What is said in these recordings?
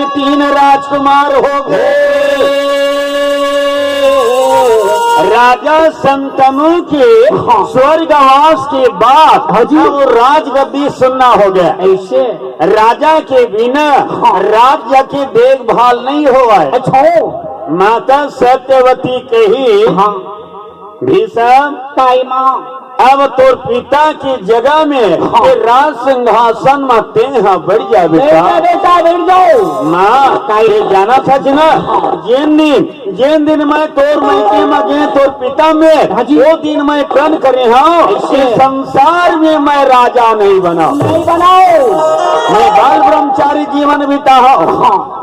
में 3 राजकुमार हो गए। राजा शंतनु के स्वर्गवास के बाद अब राजगद्दी सुनना हो गया। ऐसे राजा के बिना राज्य की देखभाल नहीं हुआ। अच्छा, माता सत्यवती कही भीषम ताई माँ, अब तोर पिता की जगह में राज सिंहासन में तेहा बढ़ जा बेटा। बेटा बैठ जाओ माँ, काहे जाना था ना, जिन दिन मैं तोर मैके में गए तोर पिता में, वो दिन मैं प्रण करे हाँ संसार में मैं राजा नहीं बनाओ, मैं बाल ब्रह्मचारी जीवन बिता हूँ।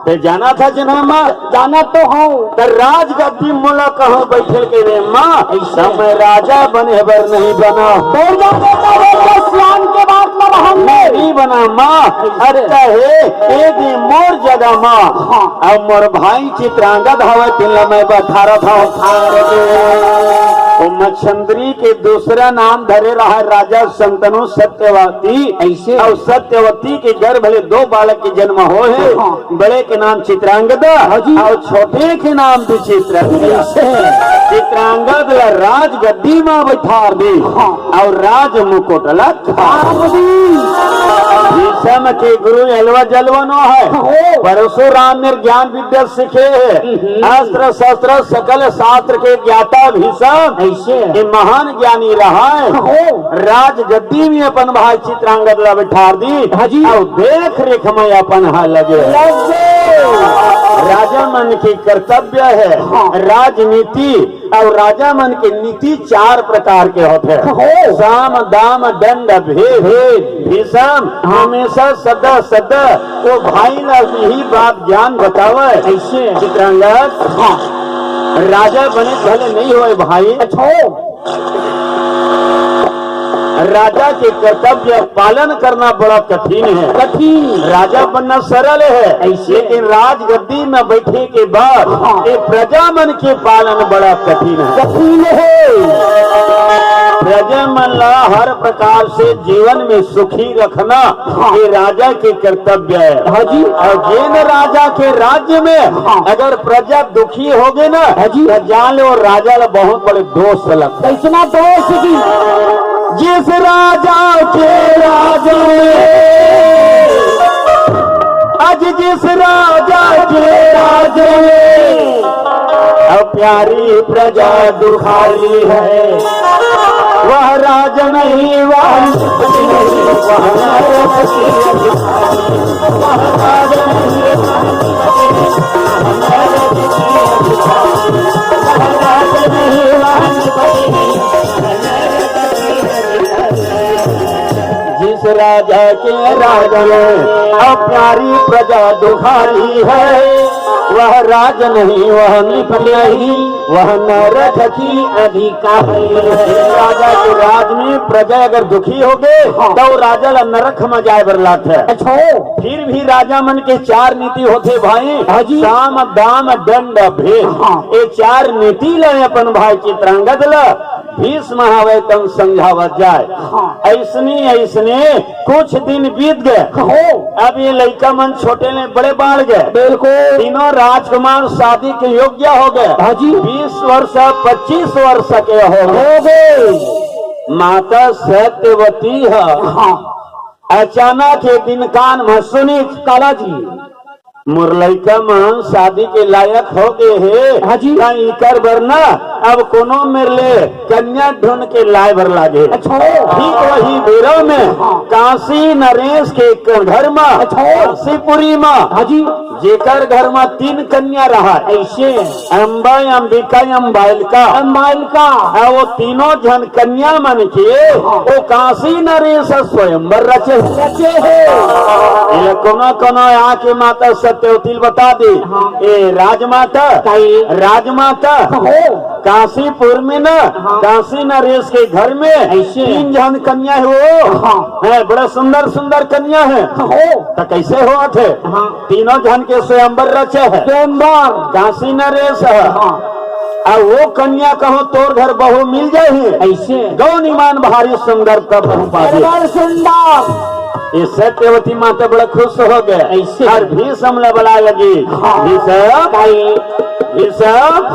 ते जाना था जना माँ, जाना तो हूँ। राजगद्दी मोला कहो बैठल के रे माँ, ऐसा मैं राजा बने बर नहीं बना। के बाद नहीं बना माँ। अच्छा है एक मोर जगह माँ, अब मोर भाई चित्रांगद हवा तिल्ला मैं बता था मच्छंद्री के दूसरा नाम धरे रहा राजा शंतनु सत्यवती। ऐसे और सत्यवती के घर भले 2 बालक के जन्म हो है, बड़े के नाम चित्रांगद और छोटे के नाम विचित्र। चित्रांगद राजगद्दी में बैठा दी और राज मुकुट भीषम के गुरु एलवा जलवनो है। परशुराम ने ज्ञान विद्या सीखे है, अस्त्र शस्त्र सकल शास्त्र के ज्ञाता भीषम ऐसे ये महान ज्ञानी रहा है। राजगद्दी में अपन भाई चित्रांगद ला बैठा दी और देख रेख में अपन हा लगे। राजा मन की कर्तव्य है राजनीति, और राजा मन की नीति 4 प्रकार के होते हैं, साम दाम दंड भेद। भीषम हमेशा सदा सदा वो भाई ला यही बात ज्ञान बतावे। ऐसे चित्रांगद राजा बने भले नहीं हुए भाई, राजा के कर्तव्य पालन करना बड़ा कठिन है। राजा बनना सरल है ऐसे, लेकिन राजगद्दी में बैठे के बाद ये प्रजा मन के पालन बड़ा कठिन है। प्रजा मन ला हर प्रकार से जीवन में सुखी रखना ये राजा के कर्तव्य है। और जिन राजा के राज्य में अगर प्रजा दुखी हो गए ना, जान लो राजा ला बहुत बड़े दोष लगता। इतना दोष जिस राजा के राज में, आज जिस राजा के राज में अब प्यारी प्रजा दुखारी है, वह राज नहीं वह राजा के राज में अब प्यारी प्रजा दुखारी है, वह राज नहीं वह निपलही वह नरक की अधिकारी है। राजा के राज में प्रजा अगर दुखी हो गए तो राजा ला नरक में जाए बरलात है। अच्छा, फिर भी राजा मन के 4 नीति होते भाई, साम दाम दंड भेद। ये 4 नीति ले अपन भाई चित्रांगद ला भीष्म हवे तम समझावत जाए। ऐसने कुछ दिन बीत गए, अब ये लड़का मन छोटे ने बड़े बढ़ गए। बिल्कुल तीनों राजकुमार शादी के योग्य हो गए। 20 वर्ष 25 वर्ष के हो गए। माता सत्यवती है अचानक एक दिन कान में सुनी काला जी मुरलैका मन शादी के लायक हो गए है कर बरना अब कोनो मेरे कन्या ढूंढ के लाए भर लागे। अच्छा, ठीक वही बेरो में काशी नरेश के घर में काशीपुरी में जेकर घर में 3 कन्या रहा। ऐसे अम्बा अंबिका अम्बाइलका वो तीनों जन कन्या मन के वो काशी नरेश स्वयंवर रचे है। कोनो आके माता सत्यवती बता दे ए राजमाता काशीपुर में ना काशी नरेश के घर में 3 जन कन्या है, वो है बड़ा सुंदर सुंदर कन्या है। तो कैसे हुआ थे? तीनों जन के स्वयंवर रचे है, काशी नरेश है। और वो कन्या कहो तोर घर बहू मिल जाए। ऐसे गौ निमान भारी सुंदर तब सुंदर ये सत्यवती माता बड़ा खुश हो गए ऐसे और भीषम बुला लगी भीषम भीषम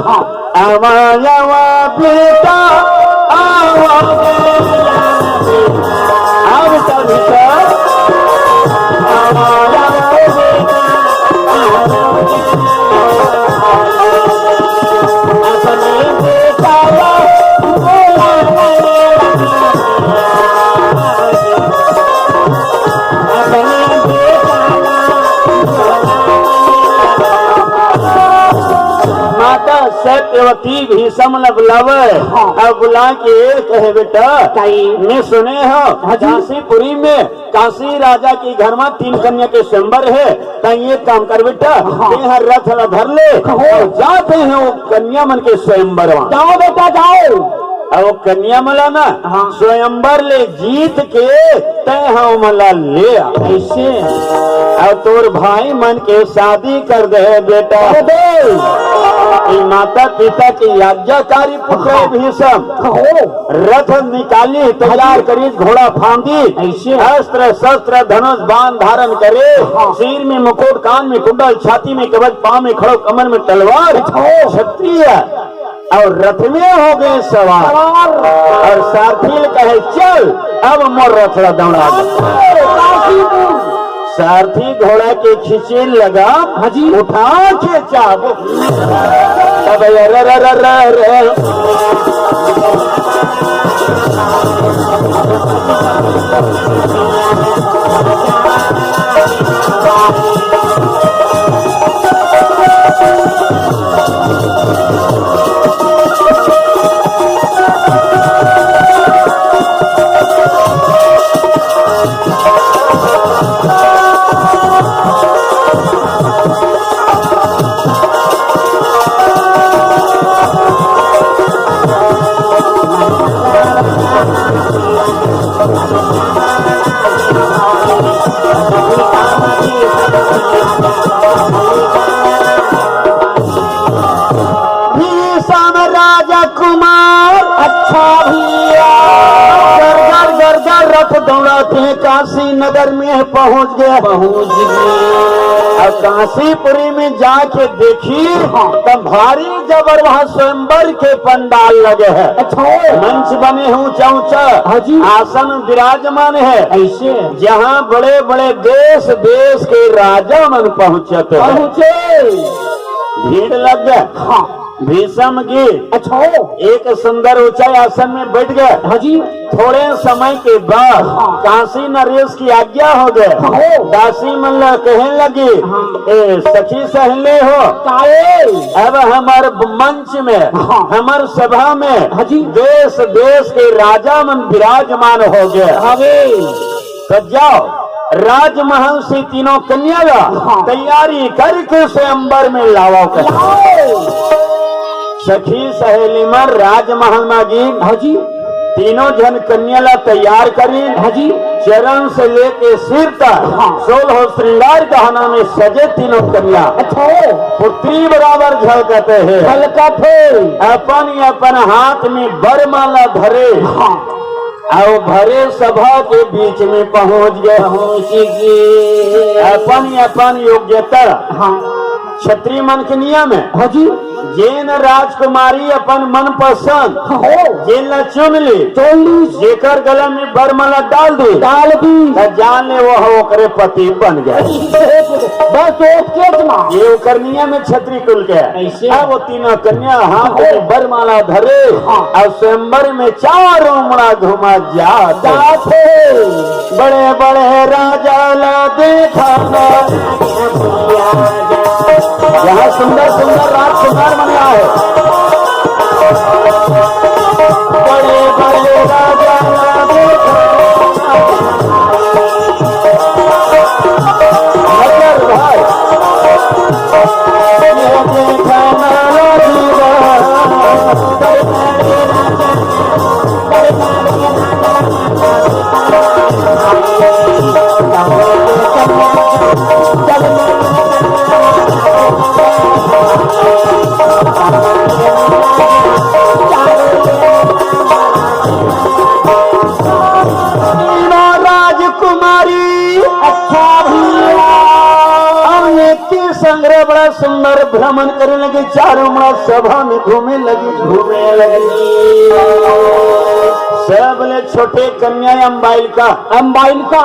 आवा आवा बेटा आवा बेटा भीषम आवा सत्यवती भीषम लव अब बुला के कहे बेटा मैं सुने हो झांसीपुरी में काशी राजा के घर में 3 कन्या के स्वयंवर है कहीं एक काम कर बेटा यहाँ रथ धर ले और जाते हैं वो कन्या मन के स्वयंवर जाओ बेटा जाओ अब वो कन्या मला ना स्वयंवर ले जीत के तय हम मला ले ऐसे अब तोर भाई मन के शादी कर दे बेटा माता पिता की आज्ञाकारी पुत्र भीषम रथ निकाली तैयार करी घोड़ा फांदी अस्त्र शस्त्र धनुष बाण धारण करे सिर में मुकुट कान में कुंडल छाती में कवच पांव में खड़ो कमर में तलवार क्षत्रिय और रथ में हो गए सवार और सारथी कहे चल अब मोर रथ दौड़ा सारथी घोड़ा के खींचे लगा उठा के चाबो अब दौड़ाते काशी नगर में पहुंच गए अब काशीपुरी में जाके देखी तब भारी जबर वहाँ स्वयंवर के पंडाल लगे है मंच बने हैं ऊंचा ऊंचा आसन विराजमान है ऐसे जहाँ बड़े बड़े देश देश के राजा मन पहुँचे भीड़ लग गए भीषम की एक सुंदर ऊंचा आसन में बैठ गए थोड़े समय के बाद काशी नरेश की आज्ञा हो गए दासी मन कहने लगी सखी सहले हो अब हमारे मंच में हमारे सभा में देश देश के राजा मन विराजमान हो गए तो जाओ राजमहल से तीनों कन्या का तैयारी करके स्वयंवर में लावा कर सखी सहेली मन राजमहल में गी तीनों जन कन्या ला तैयार करी चरण से लेके सिर तक 16 श्रृंगार गहना में सजे तीनों कन्या पुत्री बराबर झलकते हैं अपन अपन हाथ में बरमाला धरे और भरे सभा के बीच में पहुंच गए अपन अपन योग्यता क्षत्रिय मन के नियम है जेन राजकुमारी अपन मन पसंद जेन ला चुन ली जेकर गला में बरमाला डाल दी जान ले वो करे पति बन गया बस ये ओकर नियम है क्षत्रिय कुल के वो तीनों कन्या हाथ में बरमाला धरे और स्वयंवर में चारों मुड़ा घुमा जाते बड़े बड़े राजा ला देखा यहाँ सुंदर सुंदर राजकुमार बना है बड़े बड़े राजा भाई देखा बड़ा सुंदर भ्रमण करने लगे, चारों बड़ा सभा में घूमे लगी। सब बोले छोटे कन्या अम्बाइल का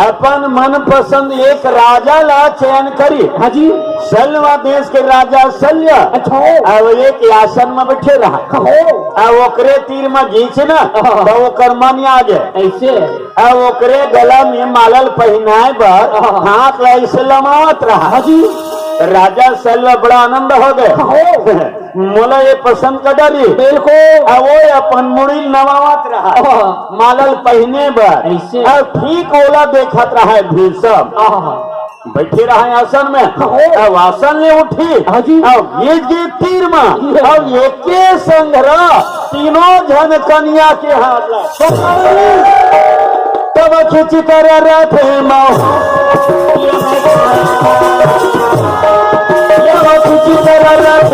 अपन मन पसंद एक राजा ला चयन करी। हाँ जी। सलवा देश के राजा शल्य। अच्छा। अब एक आसन में बैठे रहा, अब ओकरे तीर में घींच ना तो ओकर मन आ गए ऐसे। अब ओकरे गला में मालल पहनाए बर हाथ ऐसे लमावत रहा। हाँ जी। राजा सलवा बड़ा आनंद हो गए, मोला ये पसंद कर डाली। बिल्कुल। अब वो अपन मुड़ी नवावत रहा मालल पहने बर ऐसे। अब ठीक ओला देखत रहा भीषम बैठे रहा आसन में। अब आसन ले उठी अब ये तीर में अब एके संग्रह तीनों जन कन्या के हाथ तब खिंच कर रथ खिंच कर रथ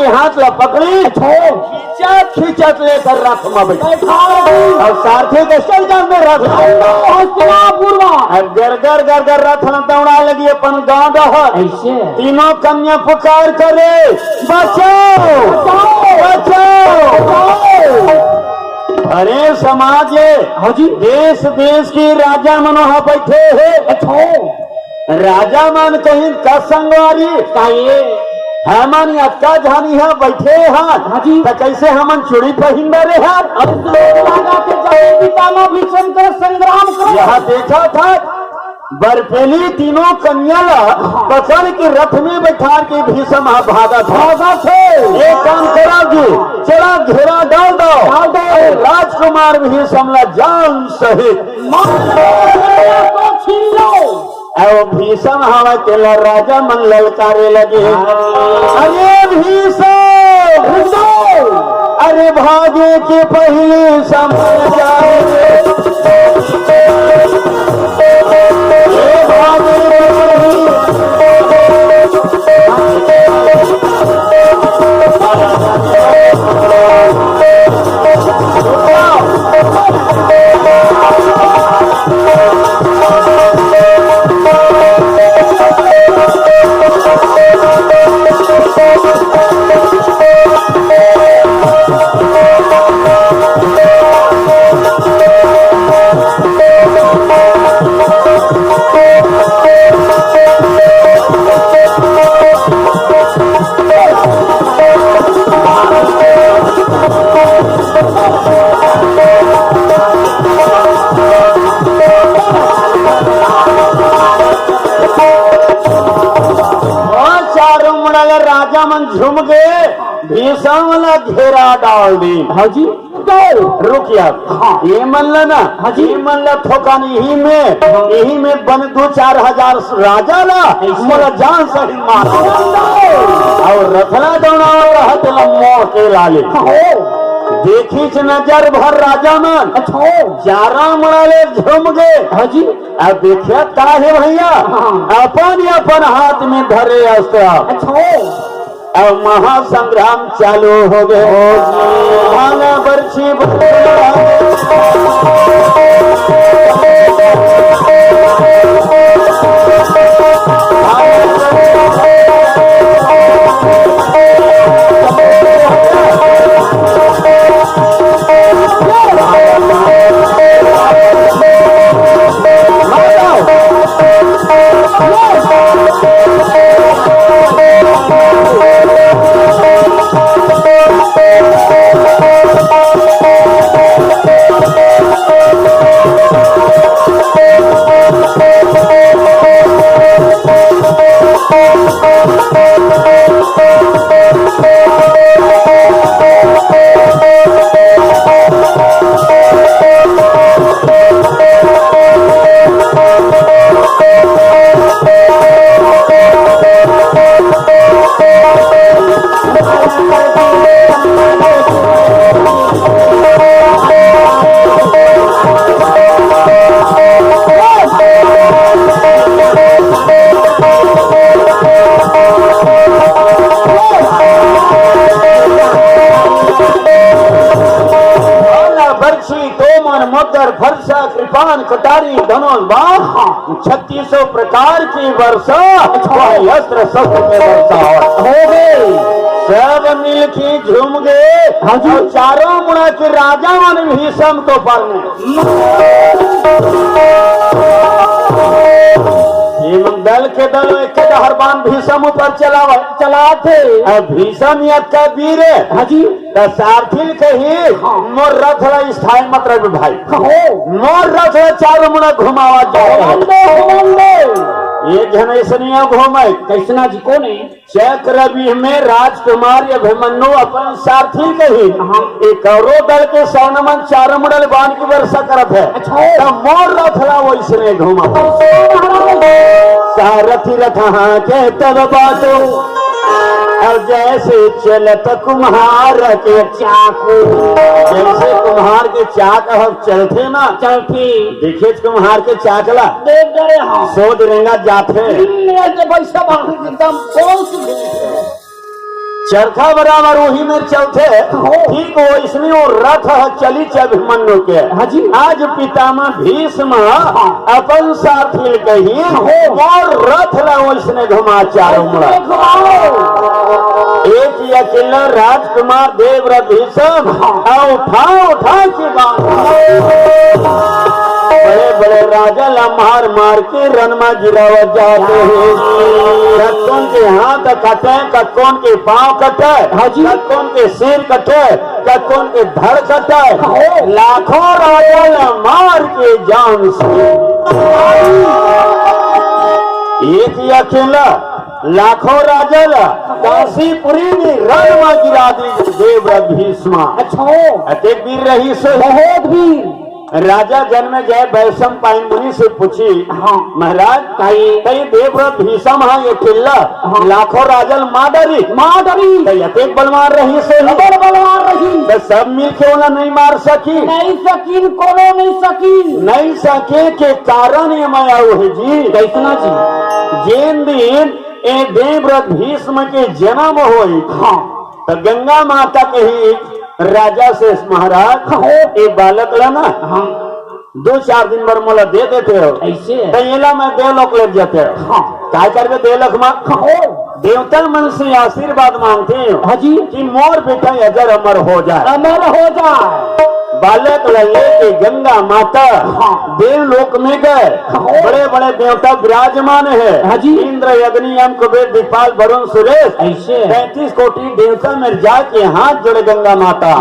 हाथ ला पकड़ी खींचत लेकर रथ में बैठा और सारथी के चल जाते रथ गरगर गरगर रथ न दौड़ा लगी अपन गाँव ऐसे। तीनों कन्या पुकार करे बचाओ बचाओ। अरे समाज देश देश की राजा मनोहा बैठे है। राजा मन कहीं का संगवारी हमन अक्का जानी है बैठे हैं तो कैसे हमन चूड़ी पहन रहे हैं संग्राम करो। यहाँ देखा था बर्फेली तीनों कन्या पकड़ के रथ में बैठा के भीषम भागा थे। एक काम करा जी चला घेरा डाल दो राजकुमार भीषम ला जान सहित भीषम हवा तेला राजा मन ललकारे लगे। अरे भीषम अरे भागे के पहले समझ जाए राजा मन झूम गए भीषम वाला घेरा डाल दी। हाँ जी रुक यार। हाँ ये मन ना हाँ जी मन ला ठोकान यही में बन 2-4 हजार राजा ला मोला जान सही मार और रथना दौड़ा रहा मोह के लाले देखी नजर भर राजा मन चारा मड़ाले झूम गए। हाँ जी अब देखिए का है भैया अपन हाथ में धरे अस्त्र अब महासंग्राम चालू हो गए। भाला बरछी खद्दर फरसा कृपान कटारी धनुष बाण 3600 प्रकार की वर्षा अस्त्र शस्त्र के वर्षा हो गए। सब मिल के झूम गए और चारों मुड़ा के राजा मन भीषम को पालने दल के दल एक हर बान भीषम ऊपर चलाते भीषम का वीर हाजी सारथिल कही मोर रथ स्थाई मतलब भाई मोर रथ चारों मुड़ा घुमावा जाए एक जन ऐसा घूमे कैसना जी को नहीं चैक रवि में राजकुमार अभिमन्यु अपन सारथी कही एक औरो दल के सौनमन चार मुड़ल बाण की वर्षा करत है तो मोर रथला वैसने घुमा सारथी रथा के तब बातो और जैसे चलत कुम्हार के चाकू जैसे कुम्हार के चाक हम चलते ना चलती देखिए कुम्हार के चाकला देख गए हाँ सो दिरेंगा जाते एकदम चरखा बराबर वही में चलते ठीक हो इसमें वो रथ चली अभिमन्यु के हाजी आज पितामह भीष्म अपन साथी कही और रथ ला उसने घुमा चारों मुड़ा एक ही अकेला राजकुमार देवव्रत भीष्म उठा के बड़े बड़े राजा ला मार मार के रणमा गिरावत जाते हैं कौन के हाथ कटे कौन के पांव कटे कौन के सिर कटे कौन के धड़ कटे लाखों राजा ला मार के जान से एक ही अकेला लाखों राजा ला काशीपुरी में रणमा गिरा दी देवव्रत भीष्म अति वीर रही से बहुत वीर राजा जन्म जय वैषम पाइन मुनि से पूछी महाराज कई देवव्रत भीषम ये किल्ला लाखों राजल माडरी अतिक बलवान रही से बलवान रही तो सब मिल के उन्हें नहीं मार सकी नहीं सके के कारण ये मैं आऊ है जी कैसना जी जिन दिन ए देवव्रत भीष्म के जन्म हुई तो गंगा माता कही राजा से महाराज एक बालक ला ना 2-4 दिन भर मोला दे देते हो ऐसे पहला मैं देवलोक ले जाते हो क्या करके देवलोक में देवता मन से आशीर्वाद मांगते हो हाजी कि मोर बेटा अजर अमर हो जाए बालक लेके गंगा माता देवलोक में गए बड़े बड़े देवता विराजमान है इंद्र अग्नि यम कुबेर दीपाल वरुण सुरेश ऐसे 35 कोटि देवता में जाके हाथ जोड़े गंगा माता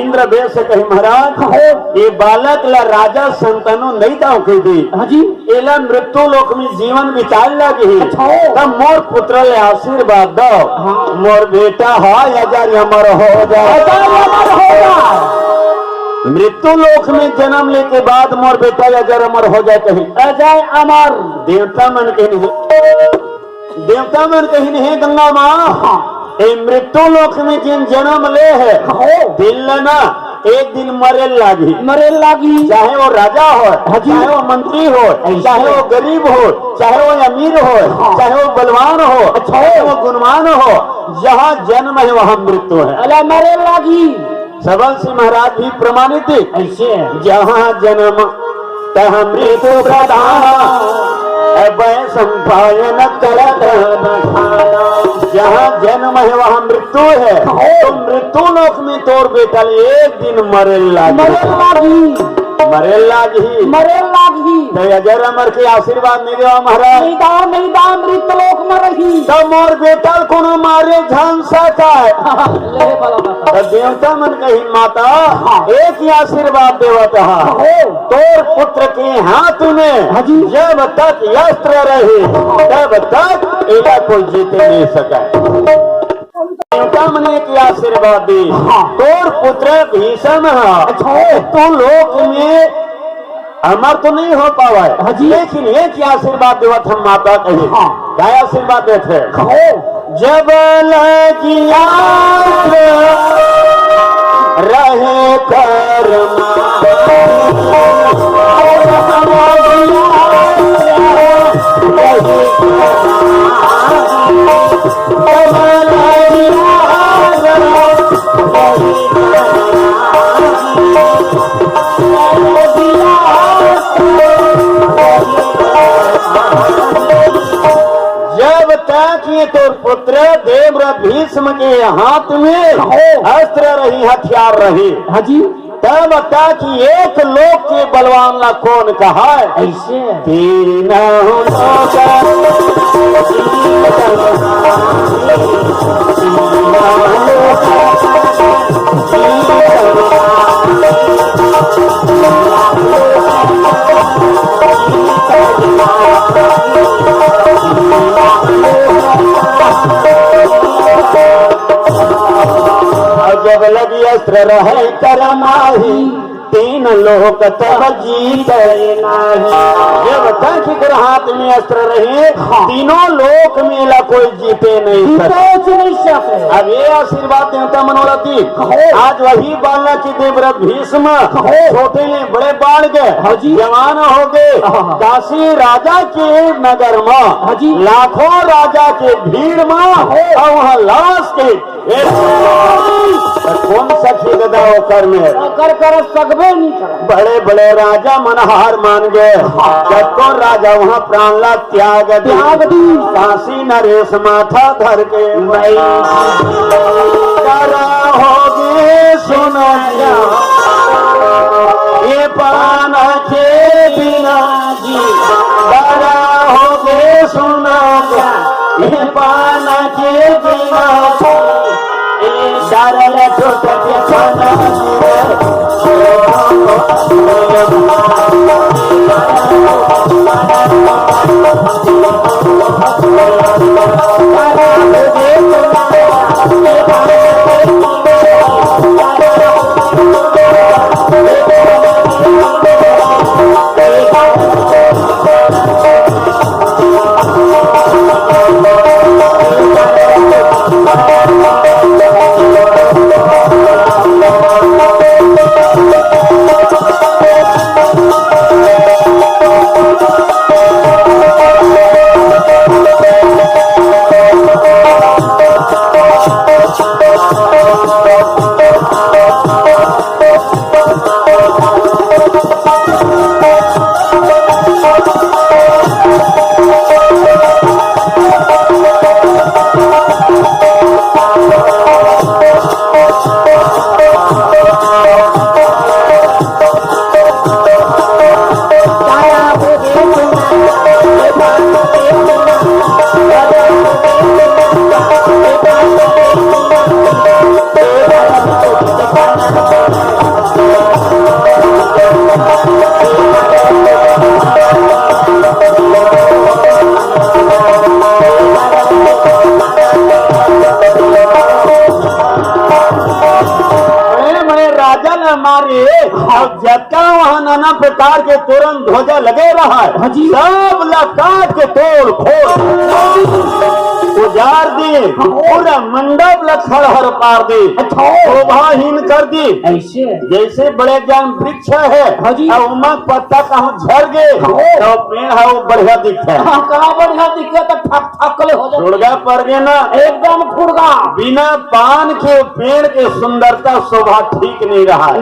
इंद्र देव से कही महाराज ये बालक ला राजा संतानो नहीं दाव कही दी एला मृत्यु लोक में जीवन बिताए लगी तब मोर पुत्र ले आशीर्वाद दो मोर बेटा है अजर अमर हो जाए मृत्यु लोक में जन्म ले के बाद मोर बेटा अजर अमर हो जाए कहीं अजय अमर देवता मन कहीं नहीं गंगा माँ मृत्यु लोक में जिन जन्म ले है दिल ना एक दिन मरेल लागी चाहे वो राजा हो चाहे वो मंत्री हो चाहे वो गरीब हो चाहे वो अमीर हो चाहे वो बलवान हो चाहे वो गुणवान हो जहाँ जन्म है वहाँ मृत्यु है अला मरेल लागी सबल से महाराज भी प्रमाणित ऐसे जहाँ जन्म तहाँ मृत्यु प्रधान संपायन जहाँ जन्म है वहाँ मृत्यु है तो मृत्यु लोक में तोर बेटा एक दिन मरेल लागी तो अजर अमर के आशीर्वाद नहीं देवा महाराज नहीं दाम मृत्यु लोक में रही तो मोर बेटा कोनो मारे झांक सका तो देवता मन कही माता एक ही आशीर्वाद देवता तोर पुत्र के हाथ में जब तक अस्त्र रहे तब तक एला कोई जीते नहीं सका देवता मने की आशीर्वाद दी तोर पुत्र भीषम है तो लोक में अमर तो नहीं हो पावा है लेकिन एक आशीर्वाद देवत हम माता कही क्या आशीर्वाद देते जब लगिया रहे कर्मा में तो पुत्र देवव्रत भीष्म के हाथ में अस्त्र रही, हथियार रही। हाँ जी, तब बता कि एक लोक के बलवान ला कौन कहा है? ऐसे तीनों जब लगी अस्त्र रहे करमाही, तीन लोक तब जीत नाही। ये बता कि अगर हाथ में अस्त्र रहे, तीनों लोक में ला कोई जीते नहीं सकते। अब ये आशीर्वाद देवता मनोरथी आज वही बालना की देवव्रत भीष्म छोटे हैं बड़े बाढ़ गए, जवान हो गए। काशी राजा के नगर में लाखों राजा के भीड़ में और वहाँ लाश के कौन सा गदा कर में कर सकबे नहीं कर। बड़े बड़े राजा मनहार मान गए। जब तो राजा वहाँ प्राण ला त्याग दी। काशी नरेश माथा धर के होगी सुन ये पान के बिना जी, बड़ा होगे सुना ये पान के बिना सरल टूट के खाना मारे और जबका वहाँ नाना प्रकार के तोरण ध्वजा लगे रहा है, सब लकाट के तोड़ फोड़ उजाड़ दिए, पूरा मंडप लखड़ पार दी, शोभाहीन कर दी। ऐसे जैसे बड़े जान वृक्ष है उमक पत्ता कहूँ झड़ गए तो पेड़ है वो बढ़िया दिखता है। कहाँ बढ़िया दिखे तो ठक ठकले हो जाए, फुड़गा पड़ गए ना एकदम फुड़गा। बिना पान के पेड़ के सुंदरता शोभा ठीक नहीं रहा है,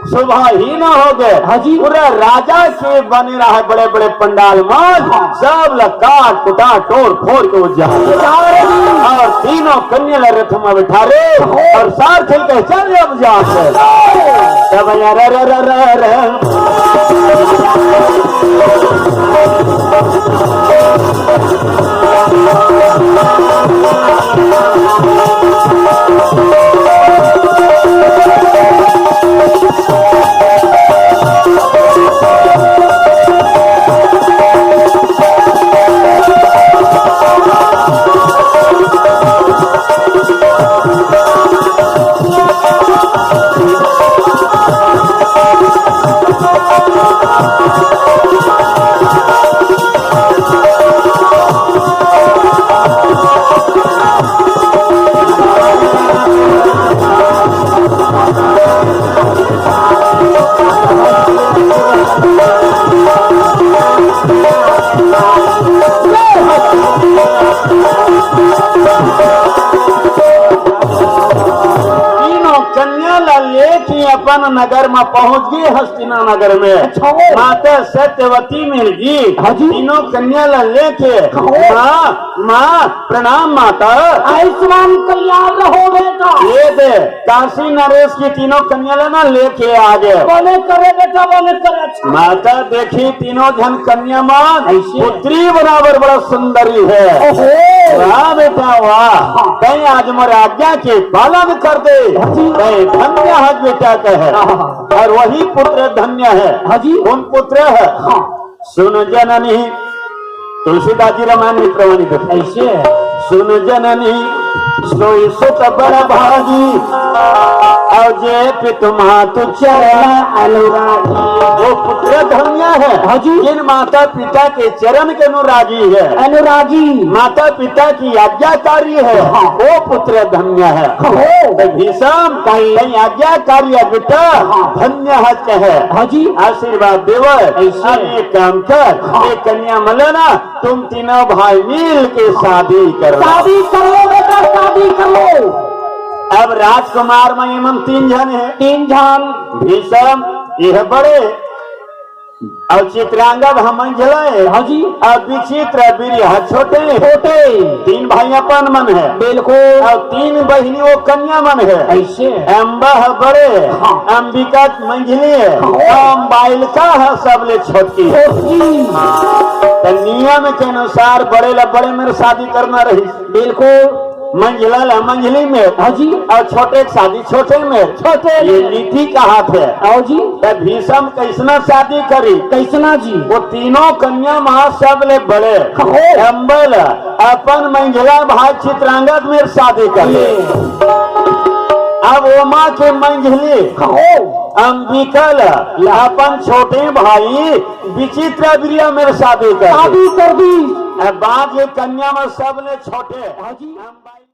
शोभा ही ना हो गए। पूरा राजा के बने रहा है बड़े बड़े पंडाल में, सब काट कुटा तोड़ फोड़ के उजाड़ और तीनों कन्या रथ में बिठा रे और सार खेल के चल अब जाते तब वन नगर में पहुंच गई हस्तिना नगर में। अच्छा। माता सत्यवती मिल गई। हाँ जी। तीनों कन्या ला लेके माँ माँ प्रणाम माता। आयुष्मान कल्याण रहो बेटा। ये दे काशी नरेश की तीनों कन्या ला ना लेके आ गए। बने करे बेटा बने करे। अच्छा माता देखी तीनों जन कन्या मान ऐसे? पुत्री बराबर बड़ा सुंदरी है। ओहो वाह बेटा वाह, कहीं आज मोर आज्ञा के पालन कर दे। कहीं धन्य है बेटा कहे, और वही पुत्र धन्य है। हाँ जी। कौन पुत्र है? सुन जननी, तुलसीदास जी रामायण में प्रमाणित है। ऐसे सुन जननी सोई सुत बड़ भागी, और जे पितुमा तु चरण अनुरागी। वो पुत्र धन्य है। हाँ जी। जिन माता पिता के चरण के अनुरागी है, अनुरागी। माता पिता की आज्ञाकारी है, वो पुत्र धन्य है। हो भीषम कहीं आज्ञाकारी है बेटा, धन्य है कहे। हाँ जी। आशीर्वाद देव। अब एक काम कर, एक कन्या मलना, तुम तीनों भाई मिल के शादी करो। शादी करो बेटा शादी करो। अब राजकुमार में एमन 3 जन है। 3 जन। भीषम यह बड़े, और चित्रांगद हम जलाए। हाँ जी। अब विचित्र बिरिया छोटे छोटे। 3 भाई अपन मन है। बिल्कुल। और 3 बहिनी वो कन्या मन है। ऐसे अम्बा है बड़े, अंबिका मंझली है, अम्बाइलका है सबले छोटकी। तो नियम के अनुसार बड़े ला बड़े में शादी करना रही। बिल्कुल। मंझला ला मंझली में। हाँ जी। और छोटे की शादी छोटे में। छोटे ये नीति का हाथ है। आओ जी। तो भीषम कैसना शादी करी? कैसना जी? वो तीनों कन्या महा सब ले बड़े अम्बल अपन मंझला भाई चित्रांगद में शादी करे। अब वो माँ के मंझली अंबिकल अपन छोटे भाई विचित्र बिरिया में शादी कर शादी कर दी। बाद ये कन्या में सब ने छोटे।